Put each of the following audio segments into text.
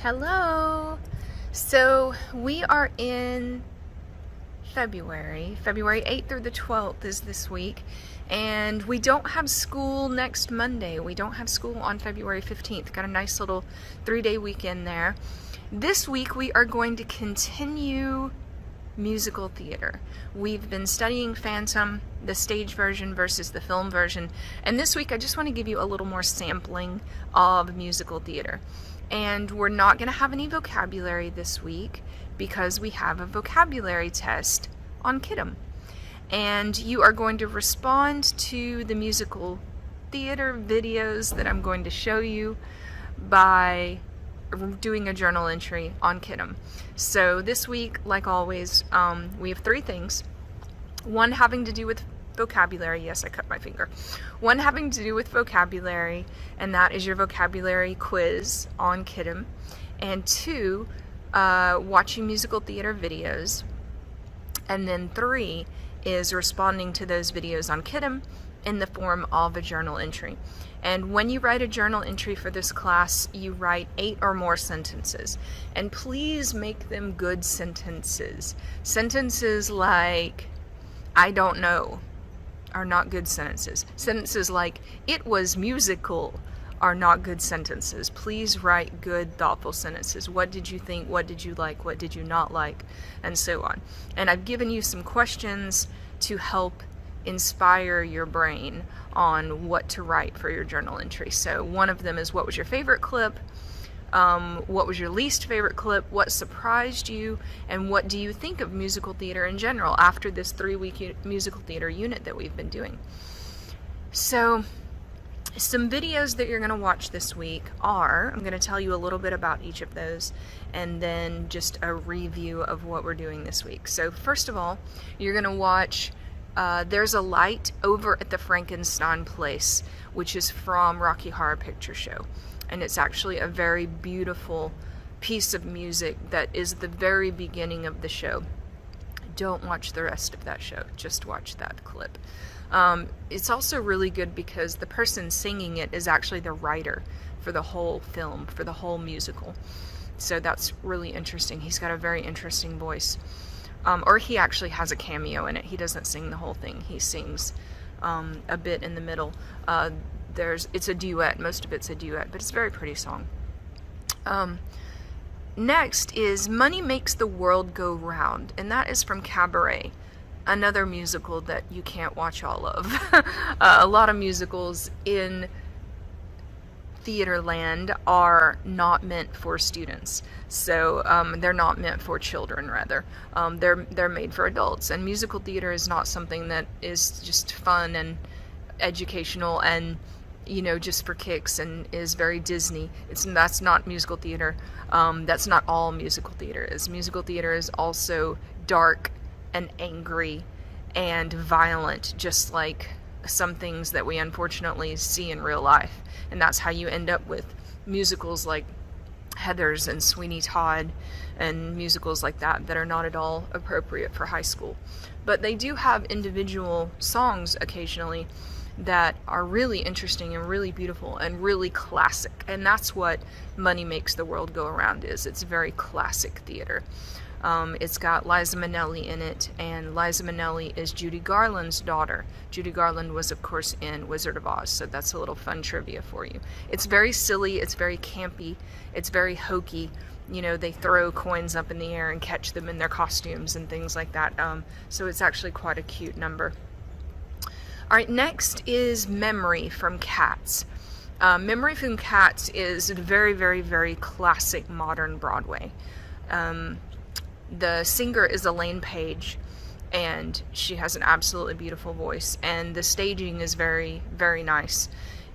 Hello. So we are in February. February 8th through the 12th is this week. And we don't have school next Monday. We don't have school on February 15th. Got a nice little 3-day weekend there. This week we are going to continue musical theater. We've been studying Phantom, the stage version versus the film version. And this week I just want to give you a little more sampling of musical theater. And we're not going to have any vocabulary this week because we have a vocabulary test on Kiddom. And you are going to respond to the musical theater videos that I'm going to show you by doing a journal entry on Kiddom. So this week, like always, we have 3 things. One having to do with vocabulary. Yes, I cut my finger. One having to do with vocabulary, and that is your vocabulary quiz on Kiddom. And 2, watching musical theater videos. And then 3 is responding to those videos on Kiddom in the form of a journal entry. And when you write a journal entry for this class, you write 8 or more sentences. And please make them good sentences. Sentences like, I don't know, are not good sentences. Sentences like, it was musical, are not good sentences. Please write good, thoughtful sentences. What did you think? What did you like? What did you not like? And so on. And I've given you some questions to help inspire your brain on what to write for your journal entry. So one of them is, what was your favorite clip? What was your least favorite clip? What surprised you? And what do you think of musical theater in general after this 3-week musical theater unit that we've been doing? So some videos that you're going to watch this week are, I'm going to tell you a little bit about each of those, and then just a review of what we're doing this week. So first of all, you're going to watch There's a Light Over at the Frankenstein Place, which is from Rocky Horror Picture Show. And it's actually a very beautiful piece of music that is the very beginning of the show. Don't watch the rest of that show, just watch that clip. It's also really good because the person singing it is actually the writer for the whole film, for the whole musical. So that's really interesting. He's got a very interesting voice. Or he actually has a cameo in it. He doesn't sing the whole thing. He sings a bit in the middle. It's a duet. Most of it's a duet, but it's a very pretty song. Next is Money Makes the World Go Round, and that is from Cabaret, another musical that you can't watch all of. A lot of musicals in theater land are not meant for students, so they're not meant for children, rather. They're made for adults, and musical theater is not something that is just fun and educational and, you know, just for kicks and is very Disney. That's not musical theater. That's not all musical theater is. Musical theater is also dark and angry and violent, just like some things that we unfortunately see in real life. And that's how you end up with musicals like Heathers and Sweeney Todd and musicals like that that are not at all appropriate for high school. But they do have individual songs occasionally that are really interesting and really beautiful and really classic. And that's what Money Makes the World Go Around is. It's very classic theater. It's got Liza Minnelli in it, and Liza Minnelli is Judy Garland's daughter. Judy Garland was, of course, in Wizard of Oz, so that's a little fun trivia for you. It's very silly, it's very campy, it's very hokey. You know, they throw coins up in the air and catch them in their costumes and things like that. So it's actually quite a cute number. Alright, next is Memory from Cats. Memory from Cats is very, very, very classic modern Broadway. The singer is Elaine Page, and she has an absolutely beautiful voice, and the staging is very, very nice.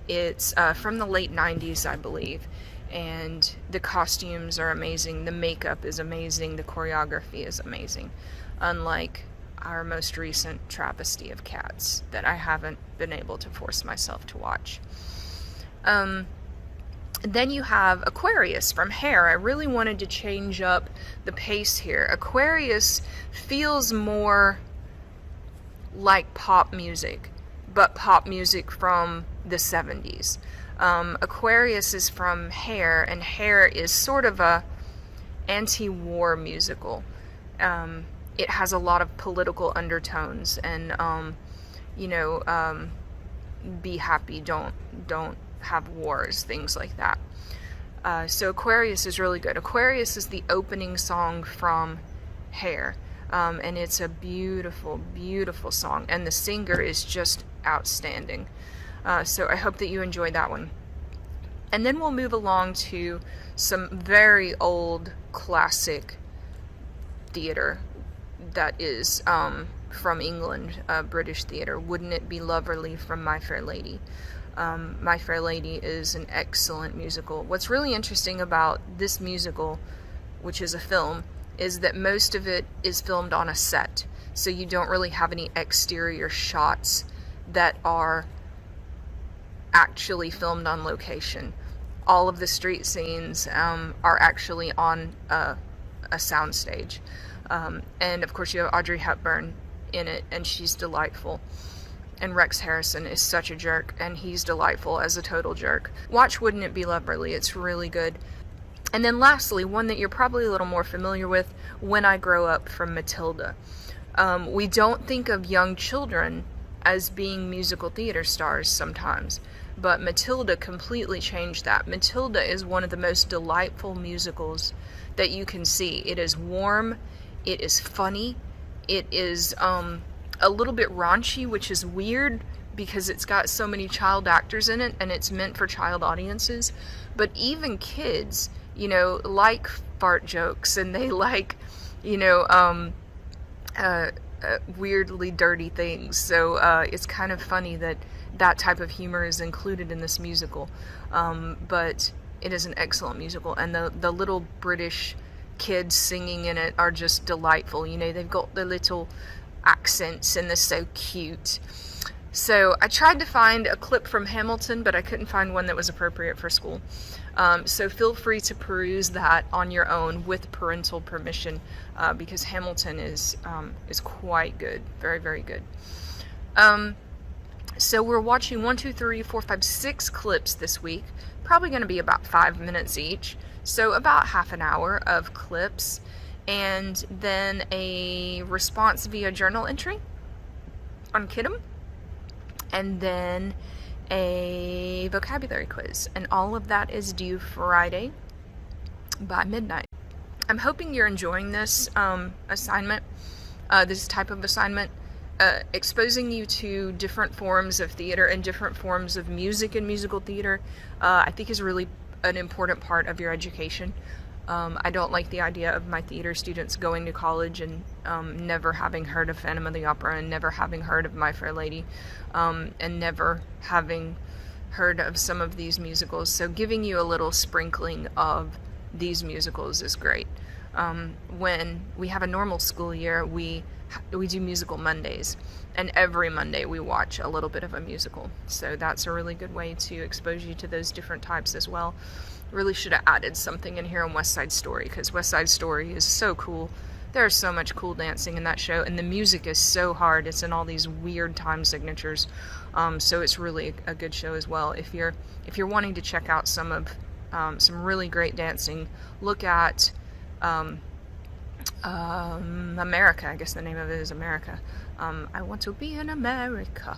It's from the late 90s, I believe, and the costumes are amazing, the makeup is amazing, the choreography is amazing, unlike our most recent travesty of Cats that I haven't been able to force myself to watch. Then you have Aquarius from Hair. I really wanted to change up the pace here. Aquarius feels more like pop music, but pop music from the 70s. Aquarius is from Hair, and Hair is sort of a anti-war musical. It has a lot of political undertones, and be happy, don't have wars, things like that. So Aquarius is really good. Aquarius is the opening song from Hair, and it's a beautiful, beautiful song, and the singer is just outstanding. So I hope that you enjoyed that one. And then we'll move along to some very old classic theater that is from England, British theater. Wouldn't It Be Loverly from My Fair Lady. My Fair Lady is an excellent musical. What's really interesting about this musical, which is a film, is that most of it is filmed on a set. So you don't really have any exterior shots that are actually filmed on location. All of the street scenes are actually on a soundstage. And of course you have Audrey Hepburn in it, and she's delightful. And Rex Harrison is such a jerk, and he's delightful as a total jerk. Watch Wouldn't It Be Loverly, it's really good. And then lastly, one that you're probably a little more familiar with, When I Grow Up from Matilda. We don't think of young children as being musical theater stars sometimes, but Matilda completely changed that. Matilda is one of the most delightful musicals that you can see. It is warm, it is funny, it is a little bit raunchy, which is weird because it's got so many child actors in it and it's meant for child audiences. But even kids, like fart jokes, and they like, weirdly dirty things. So it's kind of funny that that type of humor is included in this musical. But it is an excellent musical, and the little British kids singing in it are just delightful. They've got the little accents and they're so cute. So I tried to find a clip from Hamilton, but I couldn't find one that was appropriate for school. So feel free to peruse that on your own with parental permission, because Hamilton is quite good, very, very good. So we're watching 1, 2, 3, 4, 5, 6 clips this week, probably going to be about 5 minutes each, so about half an hour of clips, and then a response via journal entry on Kidum, and then a vocabulary quiz, and all of that is due Friday by midnight. I'm hoping you're enjoying this assignment, this type of assignment, exposing you to different forms of theater and different forms of music and musical theater. I think is really an important part of your education. I don't like the idea of my theater students going to college and never having heard of Phantom of the Opera, and never having heard of My Fair Lady, and never having heard of some of these musicals. So giving you a little sprinkling of these musicals is great. When we have a normal school year, we do musical Mondays, and every Monday we watch a little bit of a musical. So that's a really good way to expose you to those different types as well. Really should have added something in here on West Side Story, because West Side Story is so cool. There's so much cool dancing in that show, and the music is so hard. It's in all these weird time signatures, so it's really a good show as well. If you're wanting to check out some really great dancing, look at America. I guess the name of it is America. I Want to Be in America.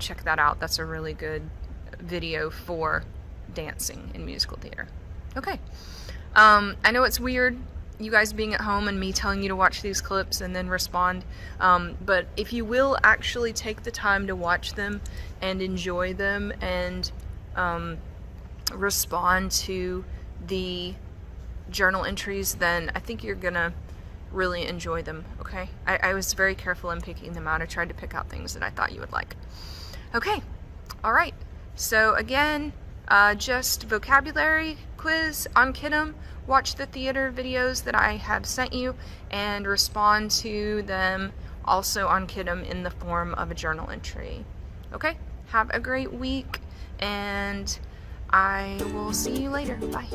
Check that out. That's a really good video for dancing in musical theater. Okay. I know it's weird, you guys being at home and me telling you to watch these clips and then respond, but if you will actually take the time to watch them and enjoy them and respond to the journal entries, then I think you're gonna really enjoy them. Okay, I was very careful in picking them out. I tried to pick out things that I thought you would like. Okay, all right, so again, just vocabulary quiz on Kidum. Watch the theater videos that I have sent you and respond to them also on Kidum in the form of a journal entry. Okay, have a great week, and I will see you later. Bye.